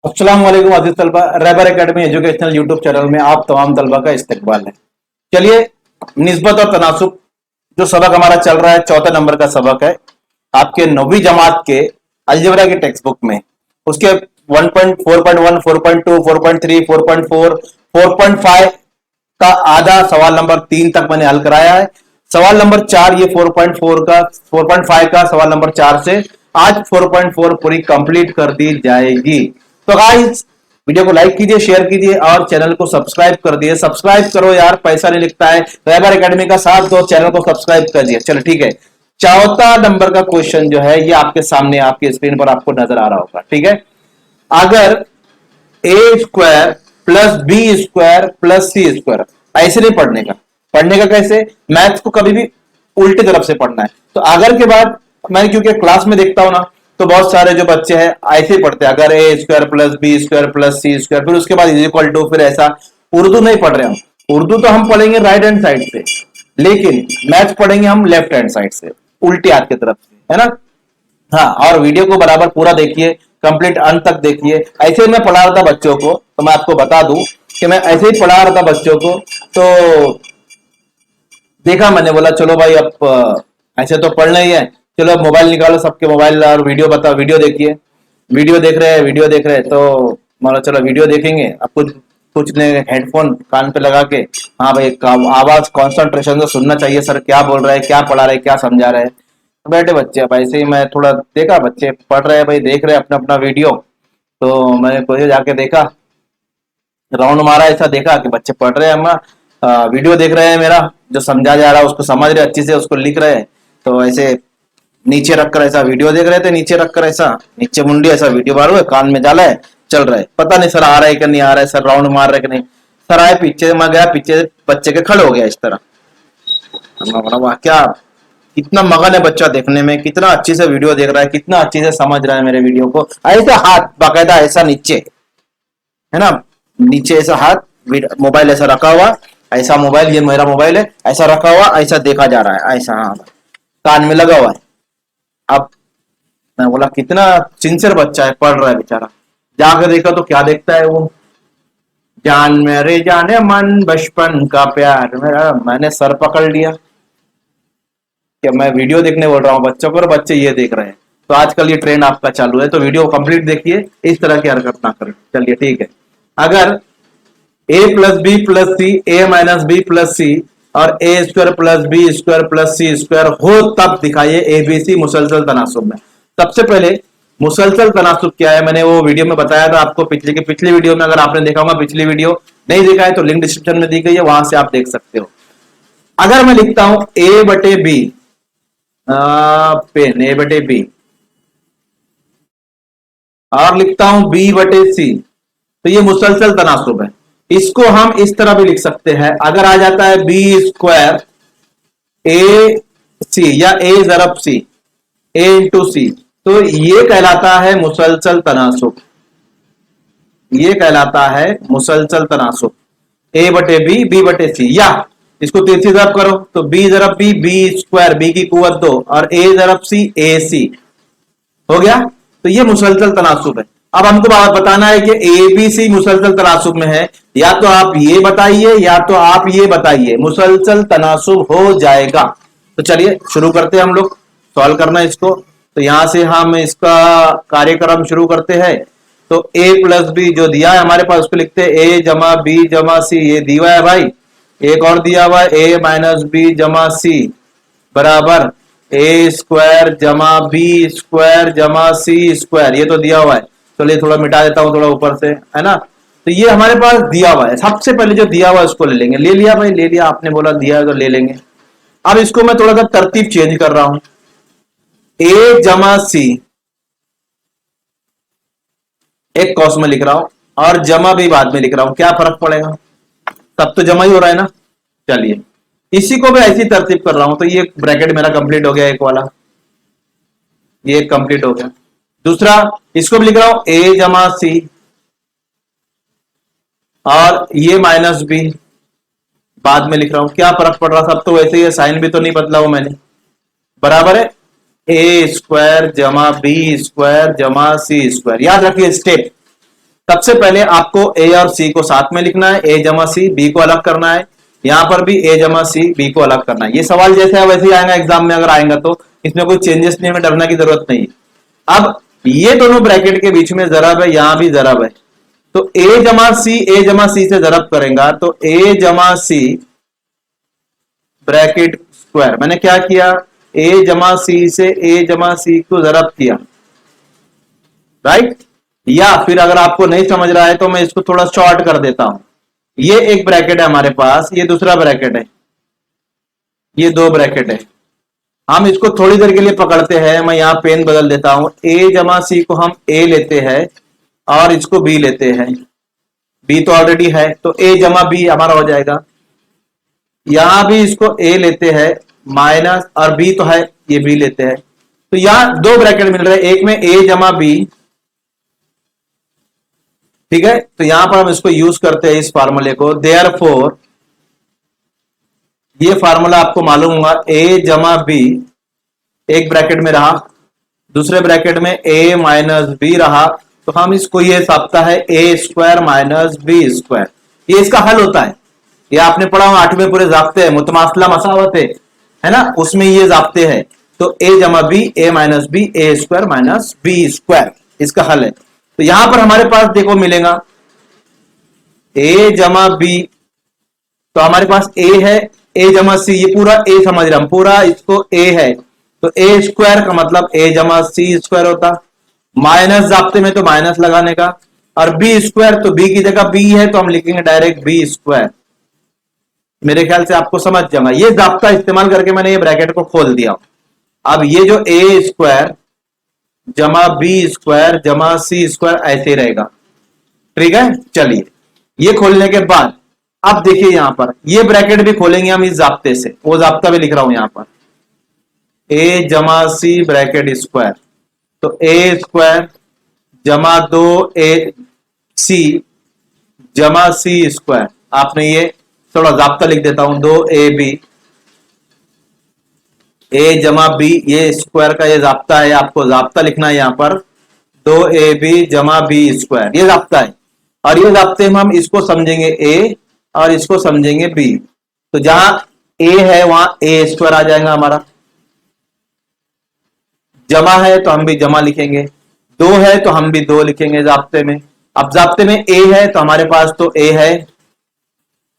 अस्सलाम वालेकुम अजीज तलबा, रैबर एकेडमी एजुकेशनल यूट्यूब चैनल में आप तमाम तलबा का इस्तकबाल है। चलिए, निस्बत और तनासुब जो सबक हमारा चल रहा है, चौथा नंबर का सबक है आपके 9वीं जमात के अलजेब्रा की टेक्स्ट बुक में। उसके 1.4.1, 4.2, 4.3, 4.4, 4.5 का आधा सवाल नंबर 3 तक मैंने हल कराया है। सवाल नंबर 4 ये 4.4 का 4.5 का सवाल नंबर 4 से आज 4.4 पूरी कंप्लीट कर दी जाएगी। तो गाइस, वीडियो को लाइक कीजिए, शेयर कीजिए और चैनल को सब्सक्राइब कर दिए। सब्सक्राइब करो यार, पैसा नहीं लिखता है। रैबर एकेडमी का साथ दो, चैनल को सब्सक्राइब कर दिए। चलो ठीक है, चौथा नंबर का क्वेश्चन जो है ये आपके सामने आपकी स्क्रीन पर आपको नजर आ रहा होगा। ठीक है, अगर A square plus B square plus C square, ऐसे नहीं पढ़ने का। पढ़ने का कैसे? मैथ्स को कभी भी उल्टी तरफ से पढ़ना है। तो अगर के बाद मैं क्योंकि क्लास में देखता हूं ना, तो बहुत सारे जो बच्चे हैं ऐसे ही पढ़ते हैं, अगर A square plus B square plus C square, फिर उसके बाद इज इक्वल टू, फिर ऐसा। उर्दू नहीं पढ़ रहे हम। उर्दू तो हम पढ़ेंगे राइट हैंड साइड से, लेकिन मैथ्स पढ़ेंगे हम लेफ्ट हैंड साइड से, उल्टी हाथ की तरफ से, है ना। हाँ, और वीडियो को बराबर पूरा देखिए, कंप्लीट अंत तक देखिए। ऐसे ही मैं पढ़ा रहा था बच्चों को, तो मैं आपको बता दूं कि मैं ऐसे ही पढ़ा रहा था बच्चों को। तो देखा, मैंने बोला चलो भाई अब ऐसे तो पढ़ना ही है, चलो अब मोबाइल निकालो, सबके मोबाइल, और वीडियो बताओ, वीडियो देखिए। वीडियो देख रहे हैं, वीडियो देख रहे हैं, तो मानो चलो वीडियो देखेंगे। अब कुछ कुछ ने हेडफोन कान पे लगा के, हाँ भाई आवाज कॉन्सेंट्रेशन से सुनना चाहिए, सर क्या बोल रहे हैं, क्या पढ़ा रहे हैं, क्या समझा रहे हैं। तो बैठे बच्चे, अब ऐसे ही मैं थोड़ा देखा, बच्चे पढ़ रहे हैं भाई, देख रहे हैं अपना अपना वीडियो। तो मैंने पीछे जाके देखा, राउंड मारा, ऐसा देखा कि बच्चे पढ़ रहे हैं, अम्मा वीडियो देख रहे हैं, मेरा जो समझा जा रहा है उसको समझ रहे अच्छे से, उसको लिख रहे हैं। तो ऐसे नीचे रखकर ऐसा वीडियो देख रहे थे, नीचे रखकर ऐसा, नीचे मुंडी ऐसा वीडियो मारो है, कान में डाला है, चल रहा है। पता नहीं सर आ रहा है कि नहीं आ रहा है, सर राउंड मार रहे कि नहीं। सर आए पीछे, मैं गया पीछे, बच्चे के खड़े हो गया इस तरह। वाह, क्या कितना मगन है बच्चा देखने में, कितना अच्छे से वीडियो देख रहा है, कितना अच्छे से समझ रहा है मेरे वीडियो को। ऐसा हाथ बाकायदा ऐसा नीचे, है ना, नीचे ऐसा हाथ, मोबाइल ऐसा रखा हुआ, ऐसा मोबाइल, ये मेरा मोबाइल है, ऐसा रखा हुआ, ऐसा देखा जा रहा है, ऐसा, हाँ, कान में लगा हुआ है। अब मैं बोला कितना सिंसियर बच्चा है, पढ़ रहा है बेचारा। जाकर देखा तो क्या देखता है वो, जान मेरे जाने मन बचपन का प्यार मेरा। मैंने सर पकड़ लिया कि मैं वीडियो देखने बोल रहा हूँ बच्चों को और बच्चे ये देख रहे हैं। तो आजकल ये ट्रेंड आपका चालू है, तो वीडियो कंप्लीट देखिए, इस तरह की हरकत ना करें। चलिए ठीक है, अगर A plus B plus C, A minus B plus C और A square plus B square plus C square हो, तब दिखाइए एबीसी मुसलसल तनासुब में। सबसे पहले मुसलसल तनासुब क्या है, मैंने वो वीडियो में बताया था आपको, पिछली वीडियो में। अगर आपने देखा होगा, पिछली वीडियो नहीं देखा है तो लिंक डिस्क्रिप्शन में दी गई है, वहां से आप देख सकते हो। अगर मैं लिखता हूं ए बटे बी, पेन ए बटे बी, और लिखता हूं बी बटे सी, तो ये मुसलसल तनासुब है। इसको हम इस तरह भी लिख सकते हैं, अगर आ जाता है बी स्क्वायर ए सी या ए जरब सी, ए इंटू सी, तो ये कहलाता है मुसलसल तनासुब। ये कहलाता है मुसलसल तनासुब। ए बटे बी बटे सी, या इसको तीसरी जरब करो तो बी जरब बी स्क्वायर, बी की कुवत 2, और ए जरब सी, ए सी हो गया। तो ये मुसलसल तनासुब है। अब हमको बात बताना है कि ए बी सी मुसलसल तनासुब में है, या तो आप ये बताइए या तो आप ये बताइए, मुसलसल तनासुब हो जाएगा। तो चलिए शुरू करते हैं हम लोग सॉल्व करना इसको। तो यहां से हम इसका कार्यक्रम शुरू करते हैं। तो ए प्लस बी जो दिया है हमारे पास, उसको लिखते हैं ए जमा बी जमा सी, ये दिया है भाई। एक और दिया हुआ है ए माइनस बी जमा सी बराबर ए स्क्वायर जमा बी स्क्वायर जमा सी स्क्वायर, ये तो दिया हुआ है। चलिए थोड़ा मिटा देता हूं, थोड़ा ऊपर से, है ना। तो ये हमारे पास दिया हुआ है, सबसे पहले जो दिया हुआ है उसको ले लेंगे। ले लिया भाई, ले लिया, आपने बोला दिया है तो ले लेंगे। अब इसको मैं थोड़ा सा तरतीब चेंज कर रहा हूं, ए जमा सी एक कॉस में लिख रहा हूं, और जमा भी बाद में लिख रहा हूं, क्या फर्क पड़ेगा, तब तो जमा ही हो रहा है ना। चलिए इसी को भी ऐसी तरतीब कर रहा हूं, तो ये ब्रैकेट मेरा कंप्लीट हो गया, एक वाला ये कंप्लीट हो गया। दूसरा इसको भी लिख रहा हूं ए जमा सी, और ये माइनस बी बाद में लिख रहा हूं, क्या फर्क पड़ रहा, सब तो वैसे ही है, साइन भी तो नहीं बदला हुआ मैंने। बराबर है ए स्क्वायर जमा बी स्क्वायर जमा सी स्क्वायर। याद रखिए स्टेप, सबसे पहले आपको ए और सी को साथ में लिखना है, ए जमा सी, बी को अलग करना है, यहां पर भी ए जमा सी, बी को अलग करना है। ये सवाल जैसे है वैसे ही आएगा एग्जाम में, अगर आएगा तो इसमें कोई चेंजेस नहीं, हमें डरने की जरूरत नहीं। अब ये दोनों ब्रैकेट के बीच में जरब है, यहां भी जरब है, तो ए जमा सी से जरब करेगा तो ए जमा सी ब्रैकेट स्क्वायर। मैंने क्या किया, ए जमा सी से ए जमा सी को जरब किया, राइट। या फिर अगर आपको नहीं समझ रहा है तो मैं इसको थोड़ा शॉर्ट कर देता हूं। ये एक ब्रैकेट है हमारे पास, ये दूसरा ब्रैकेट है, ये दो ब्रैकेट है। हम इसको थोड़ी देर के लिए पकड़ते हैं, मैं यहां पेन बदल देता हूं। ए जमा सी को हम ए लेते हैं और इसको बी लेते हैं, बी तो ऑलरेडी है तो ए जमा बी हमारा हो जाएगा। यहां भी इसको ए लेते हैं माइनस, और बी तो है, ये बी लेते हैं, तो यहां दो ब्रैकेट मिल रहे हैं, एक में ए जमा बी, ठीक है। तो यहां पर हम इसको यूज करते हैं इस फार्मूले को, देयरफॉर ये फार्मूला आपको मालूम होगा, ए जमा बी एक ब्रैकेट में रहा, दूसरे ब्रैकेट में ए माइनस बी रहा, तो हम इसको ये साबता है ए स्क्वायर माइनस बी स्क्वायर। ये इसका हल होता है, ये आपने पढ़ा हो 8वें पूरे जाब्ते हैं, मुतमासला मसावत है ना, उसमें ये जाब्ते हैं। तो ए जमा बी, ए माइनस बी, ए स्क्वायर माइनस बी स्क्वायर इसका हल है। तो यहां पर हमारे पास देखो मिलेगा ए जमा बी, तो हमारे पास ए है, ए जमा सी, ये पूरा ए समझ रहा हम, पूरा इसको ए है, तो ए स्क्वायर का मतलब ए जमा सी स्क्वायर होता, माइनस जाब्ते में तो माइनस लगाने का, और बी स्क्वायर तो बी की जगह बी है तो हम लिखेंगे डायरेक्ट बी स्क्वायर। मेरे ख्याल से आपको समझ जाएगा, ये जाब्ता इस्तेमाल करके मैंने ये ब्रैकेट को खोल दिया। अब ये जो ए स्क्वायर जमा बी स्क्वायर जमा सी स्क्वायर ऐसे ही रहेगा, ठीक है। चलिए ये खोलने के बाद अब देखिए यहां पर ये ब्रैकेट भी खोलेंगे हम इस जाब्ते से, वो जाब्ता भी लिख रहा हूं यहां पर, ए जमा सी ब्रैकेट स्क्वायर, तो ए स्क्वायर जमा दो ए सी जमा सी स्क्वायर। आपने ये थोड़ा जाब्ता लिख देता हूं, दो ए बी, ए जमा बी, ये स्क्वायर का ये जाब्ता है, आपको जाब्ता लिखना है यहां पर, दो ए बी जमा बी स्क्वायर, ये जाब्ता है। और ये जाब्ते में हम इसको समझेंगे ए और इसको समझेंगे बी, तो जहां ए है वहां ए स्क्वायर आ जाएगा हमारा, जमा है तो हम भी जमा लिखेंगे, दो है तो हम भी दो लिखेंगे जाब्ते में। अब जाब्ते में ए है तो हमारे पास तो ए है,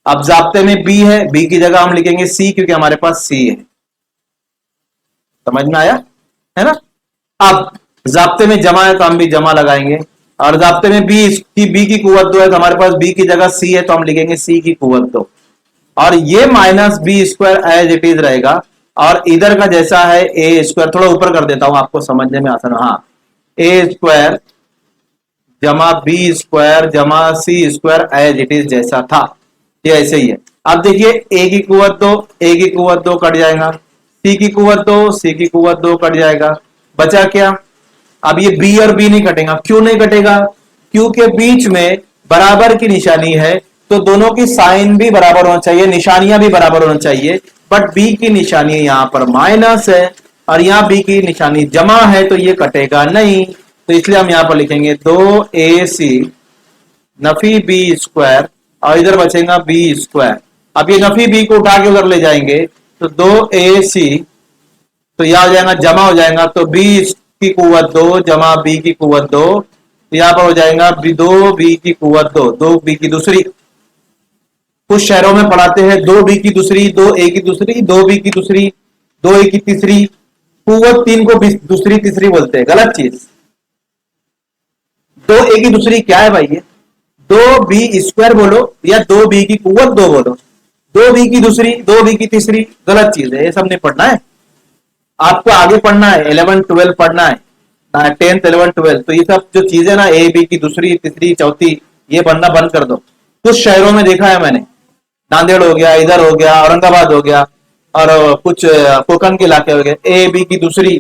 अब जाब्ते में बी है, बी की जगह हम लिखेंगे सी क्योंकि हमारे पास सी है। समझ में आया है ना। अब जाब्ते में जमा है तो हम भी जमा लगाएंगे, और जाब्ते में बी की कुव्वत दो है तो हमारे पास बी की जगह सी है तो हम लिखेंगे सी की कुव्वत दो, और ये minus B square as it is रहेगा, और इधर का जैसा है ए स्क्वायर, थोड़ा ऊपर कर देता हूं आपको समझने में आसान, हाँ, ए स्क्वायर जमा बी स्क्वायर जमा सी स्क्वायर एज इट इज जैसा था, ये ऐसे ही है। अब देखिए ए की कुव्वत दो, ए की कुव्वत दो कट जाएगा, सी की कुव्वत दो, सी की कुव्वत दो कट जाएगा, बचा क्या। अब ये बी और बी नहीं कटेगा, क्यों नहीं कटेगा, क्योंकि बीच में बराबर की निशानी है, तो दोनों की साइन भी बराबर होना चाहिए, निशानियां भी बराबर होना चाहिए, बट बी की निशानी यहां पर माइनस है और यहां बी की निशानी जमा है, तो ये कटेगा नहीं, तो इसलिए हम यहां पर लिखेंगे दो ए सी नफी बी स्क्वायर, और इधर बचेगा बी स्क्वायर। अब ये नफी बी को उठा के उधर ले जाएंगे तो दो ए सी, तो यह हो जाएगा जमा हो जाएगा, तो बी की कुव्वत दो जमा बी की कुव्वत दो, तो यहां पर हो जाएगा दो बी की कुव्वत दो, दो बी की दूसरी, कुछ शहरों में पढ़ाते हैं दो बी की दूसरी, दो ए की दूसरी, दो बी की दूसरी, दो ए की तीसरी, कुव्वत तीन को दूसरी तीसरी बोलते हैं, गलत चीज। दो ए की दूसरी क्या है भाई, ये दो बी स्क्वायर बोलो या दो बी की कुव्वत दो बोलो, दो बी की दूसरी, दो बी की तीसरी, गलत चीज है, ये सब नहीं पढ़ना है आपको, आगे पढ़ना है 11 12 पढ़ना है, 10th 11 12, तो ये सब जो चीजें ना ए बी की दूसरी तीसरी चौथी, ये पढ़ना बंद कर दो। कुछ शहरों में देखा है मैंने, नांदेड़ हो गया, इधर हो गया, औरंगाबाद हो गया, और कुछ कोकण के इलाके हो गए, ए बी की दूसरी,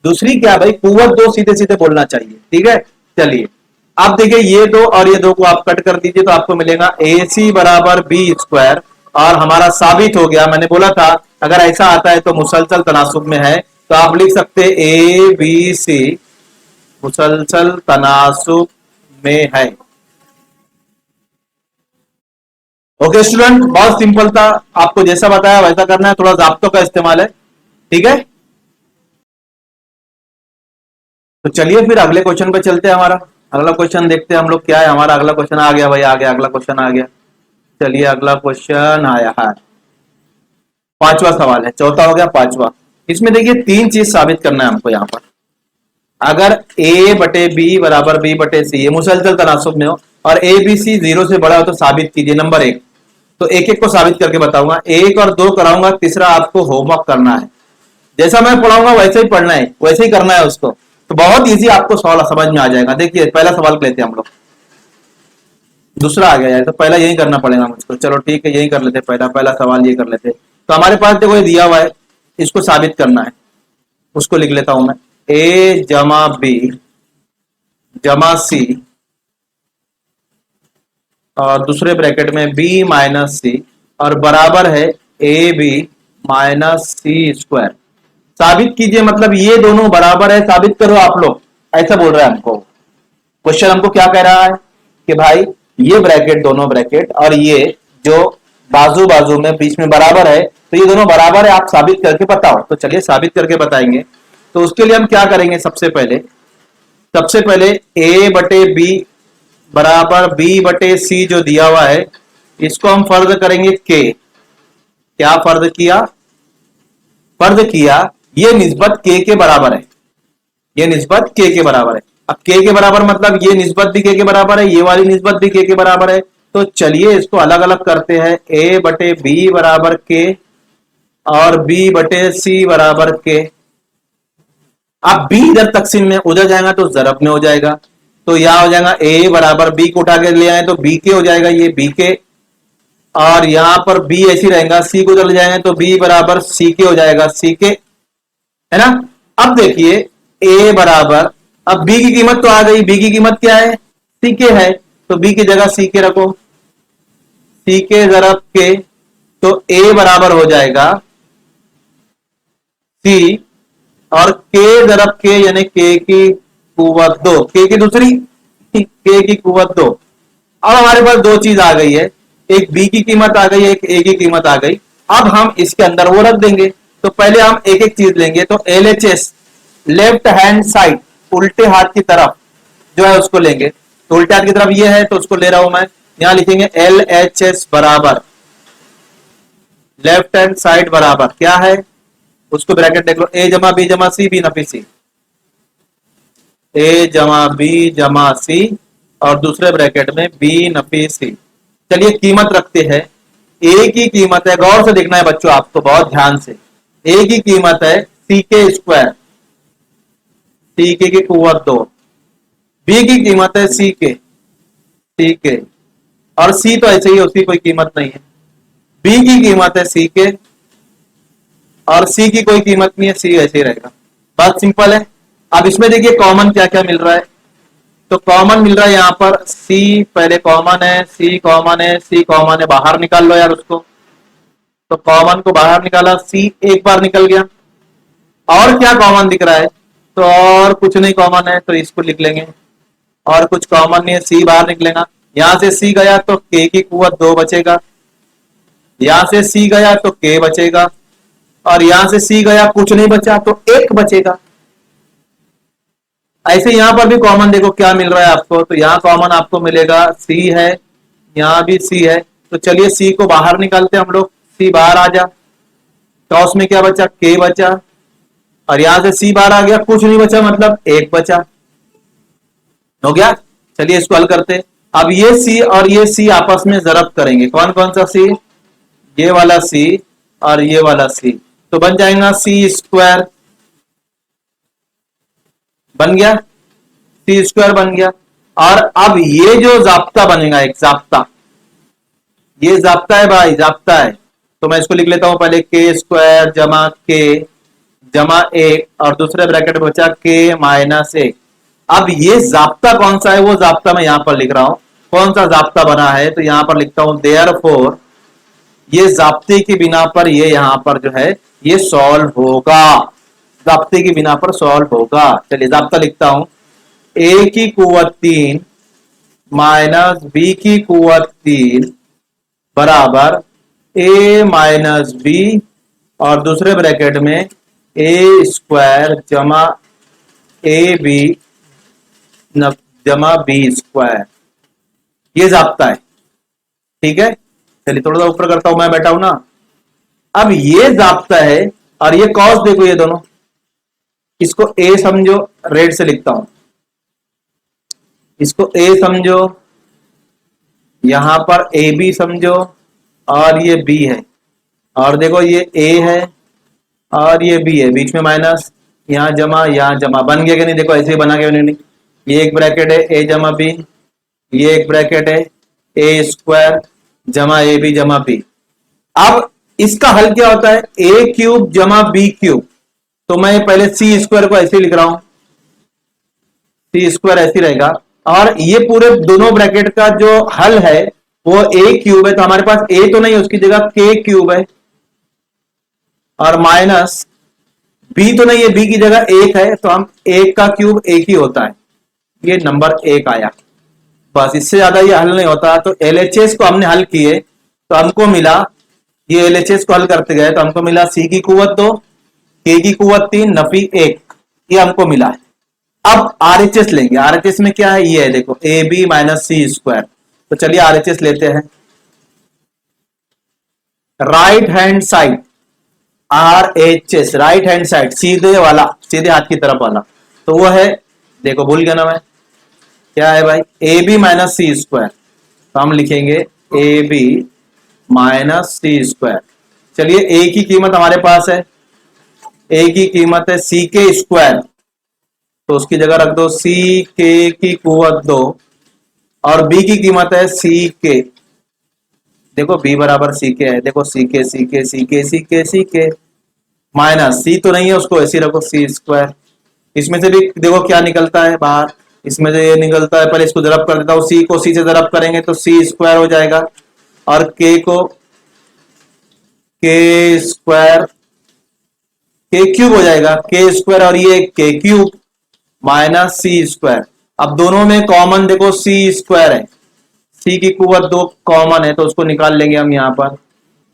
दूसरी क्या भाई, कुव्वत दो सीधे सीधे बोलना चाहिए, ठीक है। चलिए आप देखिए ये दो और ये दो को आप कट कर दीजिए, तो आपको मिलेगा ए सी बराबर बी स्क्वायर, और हमारा साबित हो गया, मैंने बोला था अगर ऐसा आता है तो मुसलसल तनासुब में है, तो आप लिख सकते ए बी सी मुसलसल तनासुब में है। ओके स्टूडेंट, बहुत सिंपल था, आपको जैसा बताया वैसा करना है, थोड़ा ज़ाब्तों का इस्तेमाल है, ठीक है। तो चलिए फिर अगले क्वेश्चन पे चलते हैं। हमारा अगला क्वेश्चन देखते हैं हम लोग क्या है। हमारा अगला क्वेश्चन आ गया भाई, आ गया अगला क्वेश्चन आ गया। चलिए अगला क्वेश्चन आया है, पांचवा सवाल है, चौथा हो गया पांचवा। इसमें देखिए तीन चीज साबित करना है हमको यहाँ पर। अगर ए बटे बी बराबर बी बटे सी, ये मुसलसल तनासुब में हो और ए बी सी जीरो से बड़ा हो तो साबित कीजिए। नंबर एक, तो एक एक को साबित करके बताऊंगा, एक और दो कराऊंगा, तीसरा आपको होमवर्क करना है। जैसा मैं पढ़ाऊंगा वैसे ही पढ़ना है, वैसे ही करना है उसको। तो बहुत इजी आपको सवाल समझ में आ जाएगा। देखिए पहला सवाल लेते हैं हम लोग, दूसरा आ गया है तो पहला यही करना पड़ेगा मुझको। चलो ठीक है, यही कर लेते, पहला पहला सवाल ये कर लेते। तो हमारे पास देखो ये दिया हुआ है, इसको साबित करना है। उसको लिख लेता हूं मैं, ए जमा बी जमा सी और दूसरे ब्रैकेट में बी माइनस सी और बराबर है A B minus C square. साबित कीजिए, मतलब ये दोनों बराबर है, साबित करो आप लोग, ऐसा बोल रहा है हमको क्वेश्चन। हमको क्या कह रहा है कि भाई ये ब्रैकेट, दोनों ब्रैकेट और ये जो बाजू बाजू में बीच में बराबर है, तो ये दोनों बराबर है, आप साबित करके बताओ। तो चलिए साबित करके बताएंगे। तो उसके लिए हम क्या करेंगे, सबसे पहले ए बटे बी बराबर बी बटे सी जो दिया हुआ है, इसको हम फर्ज करेंगे के। क्या फर्ज किया, फर्ज किया ये निस्बत के बराबर है, ये निस्बत के बराबर है। अब के बराबर मतलब ये निस्बत भी के बराबर है, ये वाली निस्बत भी के बराबर है। तो चलिए इसको अलग अलग करते हैं, ए बटे बी बराबर के और बी बटे सी बराबर के। अब बी इधर तकसीम में उधर जाएगा तो जरब में हो जाएगा, तो यहां हो जाएगा ए बराबर बी को उठा के ले आए तो बी के हो जाएगा, ये बी के। और यहां पर बी ऐसी रहेगा, सी को उधर जाएंगे तो बी बराबर सी के हो जाएगा, सी के, है ना। अब देखिए ए बराबर, अब बी की कीमत तो आ गई, बी की कीमत क्या है, सी के है, तो बी की जगह सी के रखो, सी के जरब के, तो ए बराबर हो जाएगा सी और के जरब के यानी के की कुवत दो, के की दूसरी, के की कुवत दो। अब हमारे पास दो चीज आ गई है, एक बी की कीमत आ गई, एक ए की कीमत आ गई। अब हम इसके अंदर वो रख देंगे। तो पहले हम एक एक चीज लेंगे, तो एलएचएस लेफ्ट हैंड साइड, उल्टे हाथ की तरफ जो है उसको लेंगे। तो उल्टे हाथ की तरफ ये है तो उसको ले रहा हूं मैं, यहां लिखेंगे एलएचएस बराबर लेफ्ट हैंड साइड बराबर क्या है, उसको ब्रैकेट देख लो, ए जमा बी जमा सी बी नफी सी, ए जमा बी जमा सी और दूसरे ब्रैकेट में बी नफी सी। चलिए कीमत रखते हैं, ए की कीमत है, गौर से देखना है बच्चों आपको बहुत ध्यान से, ए की कीमत है सी के स्क्वायर, सी के की कुवत दो, बी की कीमत है सी के और सी तो ऐसे ही, उसकी कोई कीमत नहीं है। बी की कीमत है सी के और सी की कोई कीमत नहीं है, सी ऐसे ही रहेगा। बात सिंपल है। अब इसमें देखिए कॉमन क्या क्या मिल रहा है, तो कॉमन मिल रहा है यहाँ पर सी, पहले कॉमन है, सी कॉमन है, सी कॉमन है, बाहर निकाल लो यार उसको। तो कॉमन को बाहर निकाला, सी एक बार निकल गया। और क्या कॉमन दिख रहा है, तो और कुछ नहीं कॉमन है, तो इसको लिख लेंगे। और कुछ कॉमन नहीं है, सी बाहर निकलेगा, यहां से सी गया तो के की कुवत दो बचेगा, यहां से सी गया तो के बचेगा, और यहां से सी गया कुछ नहीं बचा तो एक बचेगा। ऐसे यहां पर भी कॉमन देखो क्या मिल रहा है आपको, तो यहां कॉमन आपको मिलेगा सी है, यहां भी सी है। तो चलिए सी को बाहर निकालते हैं हम लोग, सी बाहर आ जा, तो उसमें क्या बचा, के बचा, और यहां से सी बाहर आ गया, कुछ नहीं बचा मतलब एक बचा, हो गया। चलिए इसको हल करते। अब ये सी और ये सी आपस में जरब करेंगे, कौन कौन सा सी, ये वाला सी और ये वाला सी, तो बन जाएगा सी स्क्वायर, बन गया, सी स्क्वायर बन गया। और अब ये जो जाब्ता बनेगा, एक जाब्ता, ये जाब्ता है भाई, जाब्ता है। तो मैं इसको लिख लेता हूं पहले, के स्क्वायर जमा के जमा एक और दूसरे ब्रैकेट में बचा के माइनस एक। अब ये जाब्ता कौन सा है, वो जाब्ता मैं यहां पर लिख रहा हूं, कौन सा जाब्ता बना है, तो यहां पर लिखता हूं देयरफॉर, ये जाब्ते की बिना पर ये यहां पर जो है ये सॉल्व होगा। जाब्ते की बिना पर सॉल्व होगा। चलिए जाब्ता लिखता हूं, ए की कुवत 3 माइनस बी की कुवत 3 बराबर ए माइनस बी और दूसरे ब्रैकेट में ए स्क्वायर जमा ए बी जमा बी स्क्वायर, ये जाब्ता है। ठीक है, चलिए थोड़ा सा ऊपर करता हूं, मैं बैठा हूं ना। अब ये जाब्ता है और ये कॉस देखो, ये दोनों, इसको ए समझो, रेड से लिखता हूं, इसको ए समझो, यहां पर ए बी समझो और ये बी है, और देखो ये ए है और ये बी है, बीच में माइनस, यहां जमा बन गया कि नहीं, देखो ऐसे ही बना के नहीं, ये एक ब्रैकेट है ए जमा बी, ये एक ब्रैकेट है ए स्क्वायर जमा ए बी जमा बी। अब इसका हल क्या होता है, ए क्यूब जमा बी क्यूब, तो मैं पहले सी स्क्वायर को ऐसे लिख रहा हूं, सी स्क्वायर ऐसे रहेगा, और ये पूरे दोनों ब्रैकेट का जो हल है वो ए क्यूब है, तो हमारे पास ए तो नहीं, उसकी जगह के क्यूब है, और माइनस बी तो नहीं है, बी की जगह एक है, तो हम एक का क्यूब एक ही होता है, ये नंबर एक आया। बस इससे ज्यादा ये हल नहीं होता। तो एलएचएस को हमने हल किए तो हमको मिला, ये एलएचएस को हल करते गए तो हमको मिला सी की कुवत 2, के की कुवत 3, नफी 1, ये हमको मिला है। अब आरएचएस लेंगे, आरएचएस में क्या है, ये है देखो, A B minus C square. तो चलिए आरएचएस लेते हैं, right hand side, RHS right hand side, सीधे वाला, सीधे हाथ की तरफ वाला, तो वो है, देखो भूल गया ना मैं, क्या है भाई, A B minus C square, तो हम लिखेंगे A B minus C square. चलिए ए की कीमत हमारे पास है, ए की कीमत है सी के स्क्वायर, तो उसकी जगह रख दो सी के की कुवत 2, और बी की कीमत है सी के, देखो बी बराबर सी के है, देखो सी के सी के सी के सी के सी के, माइनस सी तो नहीं है, उसको ऐसे रखो सी स्क्वायर। इसमें से भी देखो क्या निकलता है बाहर, इसमें से ये निकलता है, पहले इसको जरब कर देता हूं, सी को सी से जरब करेंगे तो सी स्क्वायर हो जाएगा, और के को के स्क्वायर, के क्यूब हो जाएगा, के स्क्वायर और ये के क्यूब माइनस सी स्क्वायर। अब दोनों में कॉमन देखो सी स्क्वायर है, सी की कुवत 2 कॉमन है, तो उसको निकाल लेंगे हम यहां पर,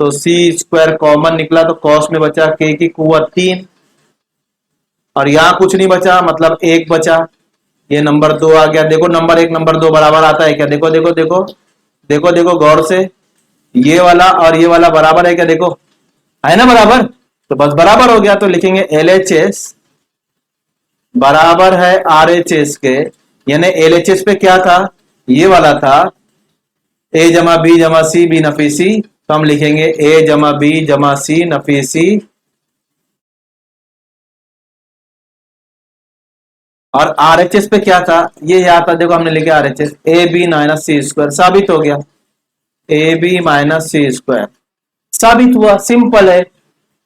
तो सी स्क्वायर कॉमन निकला, तो कॉस में बचा के की कुवत 3, और यहां कुछ नहीं बचा, मतलब एक बचा, ये नंबर 2 आ गया। देखो नंबर 1 नंबर 2 बराबर आता है क्या, देखो देखो देखो देखो देखो गौर से, ये वाला और ये वाला बराबर है क्या, देखो है ना बराबर, तो बस बराबर हो गया, तो लिखेंगे एलएचएस बराबर है आरएचएस के, यानी एलएचएस पे क्या था, ये वाला था ए जमा बी जमा सी बी नफी सी, तो हम लिखेंगे ए जमा बी जमा सी नफी सी, और आरएचएस पे क्या था, ये यहाँ था, देखो हमने लिखा RHS A B minus C square, साबित हो गया, A B minus C square साबित हुआ, सिंपल है।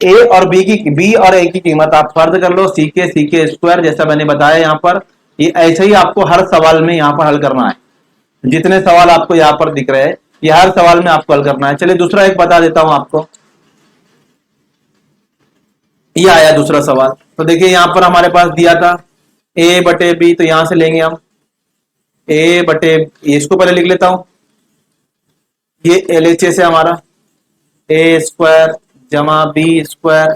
ए और बी और ए की कीमत आप फर्ज कर लो, सी के स्क्वायर, जैसा मैंने बताया यहाँ पर, ये ऐसे ही आपको हर सवाल में यहाँ पर हल करना है, जितने सवाल आपको यहाँ पर दिख रहे हैं ये हर सवाल में आपको हल करना है। चलिए दूसरा एक बता देता हूं आपको, ये आया दूसरा सवाल, तो देखिए यहां पर हमारे पास दिया था ए बटे बी, तो यहां से लेंगे हम ए बटे, इसको पहले लिख लेता हूं, ये एलएचएस है हमारा, ए स्क्वायर जमा बी स्क्वायर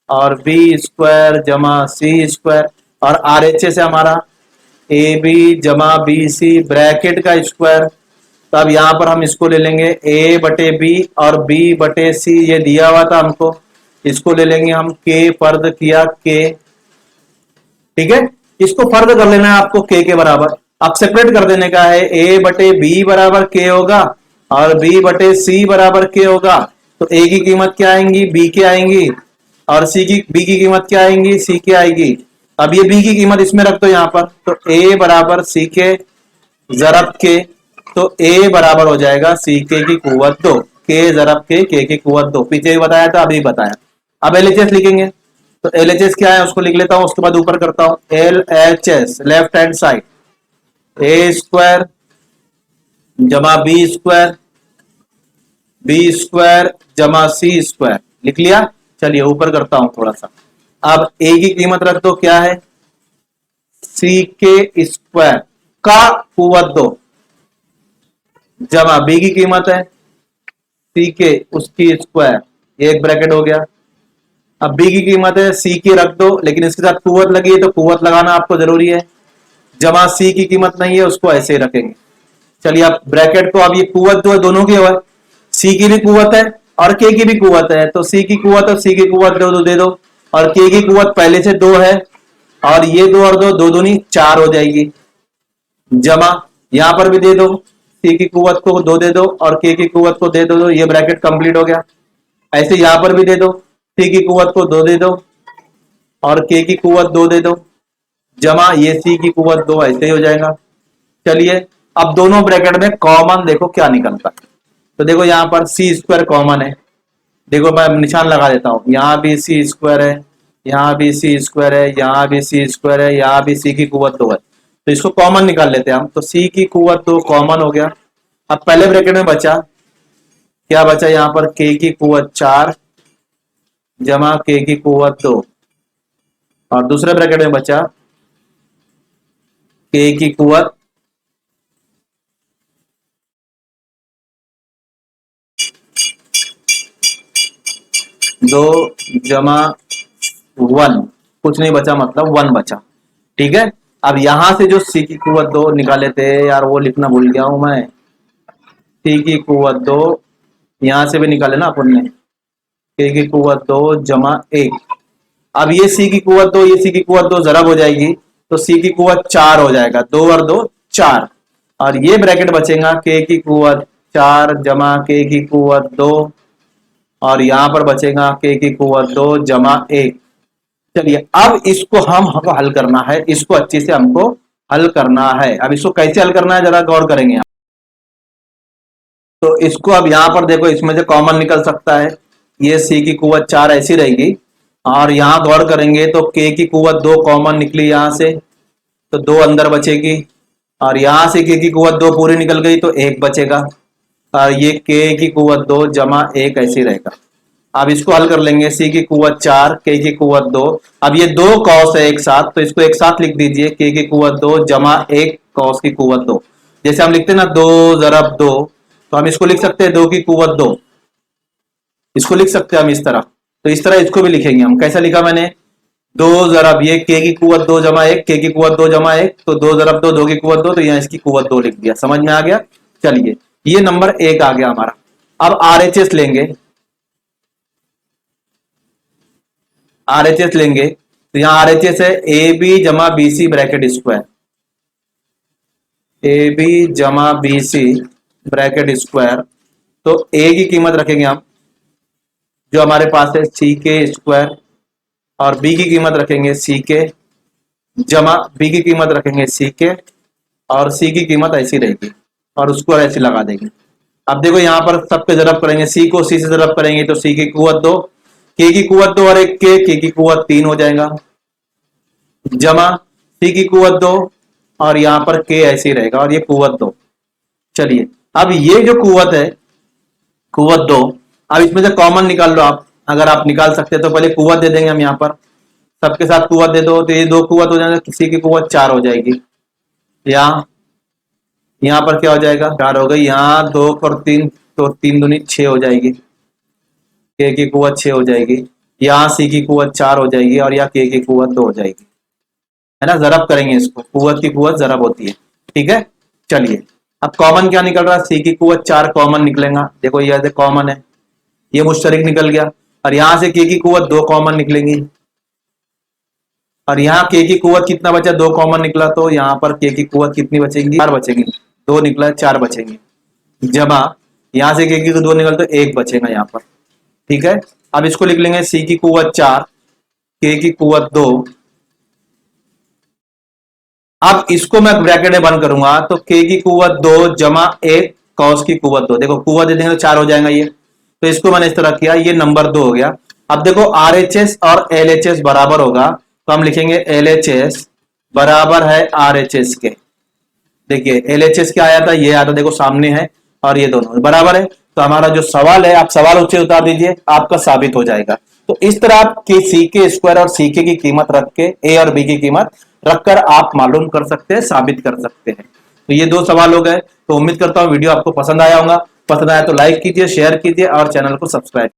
और बी स्क्वायर जमा सी स्क्वायर, और आरएचएस है हमारा ए बी जमा बी सी ब्रैकेट का स्क्वायर। तो अब यहां पर हम इसको ले लेंगे ए बटे बी और बी बटे सी, ये दिया हुआ था हमको, इसको ले लेंगे हम, के फर्द किया के, ठीक है, इसको फर्द कर लेना है आपको के बराबर, अब सेपरेट कर देने का है, ए बटे बी बराबर के होगा और बी बटे सी बराबर के होगा, तो ए की कीमत क्या आएंगी, बी के आएंगी, और बी की कीमत क्या आएंगी, सी के आएगी। अब ये बी की कीमत इसमें रख दो यहाँ पर, तो ए बराबर सी के जरब के, तो ए बराबर हो जाएगा सी के की कुवत 2, के जरब के की कुवत 2, पीछे भी बताया था अभी बताया। अब एलएचएस लिखेंगे, तो एलएचएस क्या है उसको लिख लेता हूं, उसके बाद ऊपर करता हूं एलएचएस, लेफ्ट हैंड साइड ए स्क्वायर जमा बी स्क्वायर जमा सी स्क्वायर, लिख लिया। चलिए ऊपर करता हूं थोड़ा सा, अब ए की कीमत रख दो, क्या है, सी के स्क्वायर का कुवत 2 जमा बी की कीमत है सी के उसकी स्क्वायर, ये एक ब्रैकेट हो गया। अब बी की कीमत है सी की रख दो, लेकिन इसके साथ कुवत लगी है तो कुवत लगाना आपको जरूरी है, जमा सी की कीमत नहीं है उसको ऐसे ही रखेंगे। चलिए अब ब्रैकेट को, अब ये कुवत जो है दोनों की है, सी की भी कुवत है और के की भी कुवत है, तो सी की कुवत और सी की कुवत दो दे दो, और के की कुवत पहले से 2 है, और ये 2 और 2 दो दूनी 4 हो जाएगी, जमा यहां पर भी दे दो, सी की कुवत को 2 दे दो और के की कुवत को दे दो, ये ब्रैकेट कंप्लीट हो गया। ऐसे यहां पर भी दे दो, सी की कुवत को 2 दे दो और के की कुवत 2 दे दो, जमा ये सी की कुवत 2, ऐसे ही हो जाएगा। चलिए अब दोनों ब्रैकेट में कॉमन देखो क्या निकलता है, तो देखो यहां पर सी स्क्वायर कॉमन है, देखो मैं निशान लगा देता हूं, यहां भी सी स्क्वायर है, यहां भी सी स्क्वायर है, यहां भी सी स्क्वायर है, यहां भी सी की कुवत 2 है, तो इसको कॉमन निकाल लेते हैं हम, तो सी की कुवत 2 कॉमन हो गया। अब पहले ब्रैकेट में बचा क्या, बचा यहां पर के की कुवत 4 जमा के की कुवत 2, और दूसरे ब्रैकेट में बचा के की कुवत 2 जमा 1, कुछ नहीं बचा मतलब 1 बचा, ठीक है। अब यहां से जो सी की कुवत 2 निकाले थे यार, वो लिखना भूल गया हूं मैं, सी की कुवत 2 यहां से भी निकाले ना अपन ने, के की कुवत 2 जमा 1, अब ये सी की कुवत 2 ये सी की कुवत 2 जरब हो जाएगी, तो सी की कुवत 4 हो जाएगा, 2 और 2 4, और ये ब्रैकेट बचेगा के की कुवत 4 जमा के की कुवत 2, और यहां पर बचेगा के की कुवत 2 जमा 1। चलिए अब इसको हमको हल करना है, इसको अच्छे से हमको हल करना है। अब इसको कैसे हल करना है जरा गौर करेंगे आप, तो इसको अब यहां पर देखो, इसमें से कॉमन निकल सकता है, ये सी की कुवत 4 ऐसी रहेगी, और यहां गौर करेंगे तो के की कुवत 2 कॉमन निकली यहां से, तो 2 अंदर बचेगी, और यहां से के की कुवत 2 पूरी निकल गई तो 1 बचेगा, और ये के की कुवत 2 जमा 1 ऐसी रहेगा। अब इसको हल कर लेंगे, सी की कुवत 4 के की कुवत 2, अब ये 2 कॉस है एक साथ, तो इसको एक साथ लिख दीजिए, के की कुवत 2 जमा 1 कॉस की कुवत 2, जैसे हम लिखते हैं ना 2 जरब 2, तो हम इसको लिख सकते हैं 2 की कुवत 2, इसको लिख सकते हैं हम इस तरह, तो इस तरह इसको भी लिखेंगे हम, कैसा लिखा मैंने, 2 जरब ये के की कुवत 2 जमा 1, के की कुवत 2 जमा 1, तो 2 जरब 2 2 की कुवत 2, तो यहाँ इसकी कुवत 2 लिख दिया, समझ में आ गया। चलिए ये नंबर 1 आ गया हमारा। अब आरएचएस लेंगे, आरएचएस लेंगे, तो यहां आरएचएस है ए बी जमा B C bracket square, A B जमा बी सी ब्रैकेट स्क्वायर, तो ए की कीमत रखेंगे हम जो हमारे पास है सी के स्क्वायर, और बी की कीमत रखेंगे सी के, जमा बी की कीमत रखेंगे सी के, और सी की कीमत ऐसी रहेगी, और उसको ऐसे लगा देंगे। अब देखो यहां पर सबके जरब करेंगे, सी को सी से जरब करेंगे तो सी की कुवत 2, के की कुवत 2 और एक के की कुवत 3 हो जाएगा, जमा सी की कुवत 2, और यहां पर के ऐसे ही रहेगा, और ये कुवत 2। चलिए अब ये जो कुवत है कुवत 2, अब इसमें से कॉमन निकाल लो आप, अगर आप निकाल सकते हैं तो पहले कुवत दे देंगे हम, यहाँ पर सबके साथ कुवत दे दो, तो ये 2 कुवत हो जाएगा, किसी की कुवत 4 हो जाएगी, यहाँ यहाँ पर क्या हो जाएगा, 4 हो गई, यहाँ 2 और 3, तो 3 दूनी 6 हो जाएगी, के की कुवत 6 हो जाएगी, यहाँ सी की कुवत 4 हो जाएगी, और यहाँ के की कुवत 2 हो जाएगी, है ना। जरब करेंगे इसको, कुवत की कुवत जरब होती है, ठीक है। चलिए अब कॉमन क्या निकल रहा है, सी की कुवत 4 कॉमन निकलेगा, देखो ये ऐसे कॉमन है, ये मुश्तरिक निकल गया, और यहां से के की कुवत 2 कॉमन निकलेंगी, और यहाँ के की कुवत कितना बचा, 2 कॉमन निकला, तो यहाँ पर के की कुवत कितनी बचेगी, 4 बचेंगी, 2 निकला 4 बचेंगे, जमा यहां से के की 2 निकल तो 1 बचेगा यहाँ पर, ठीक है। अब इसको लिख लेंगे सी की कुवत 4 के की कुवत 2, अब इसको मैं ब्रैकेट में बंद करूंगा, तो के की कुवत 2 जमा 1 कॉस की कुवत 2, देखो कुवत दे देंगे तो 4 हो जाएगा ये, तो इसको मैंने इस तरह किया, ये नंबर 2 हो गया। अब देखो आरएचएस और एलएचएस बराबर होगा, तो हम लिखेंगे एलएचएस बराबर है आरएचएस के, देखिए एलएचएस क्या आया था, ये आया था, देखो सामने है, और ये दोनों बराबर है, तो हमारा जो सवाल है, आप सवाल उससे उतार दीजिए, आपका साबित हो जाएगा। तो इस तरह आप सी के स्क्वायर और सी के की कीमत रख के, ए और बी की कीमत रखकर आप मालूम कर सकते हैं, साबित कर सकते हैं। तो ये 2 सवाल हो गए। तो उम्मीद करता हूं वीडियो आपको पसंद आया होगा। पसंद आया तो लाइक कीजिए, शेयर कीजिए और चैनल को सब्सक्राइब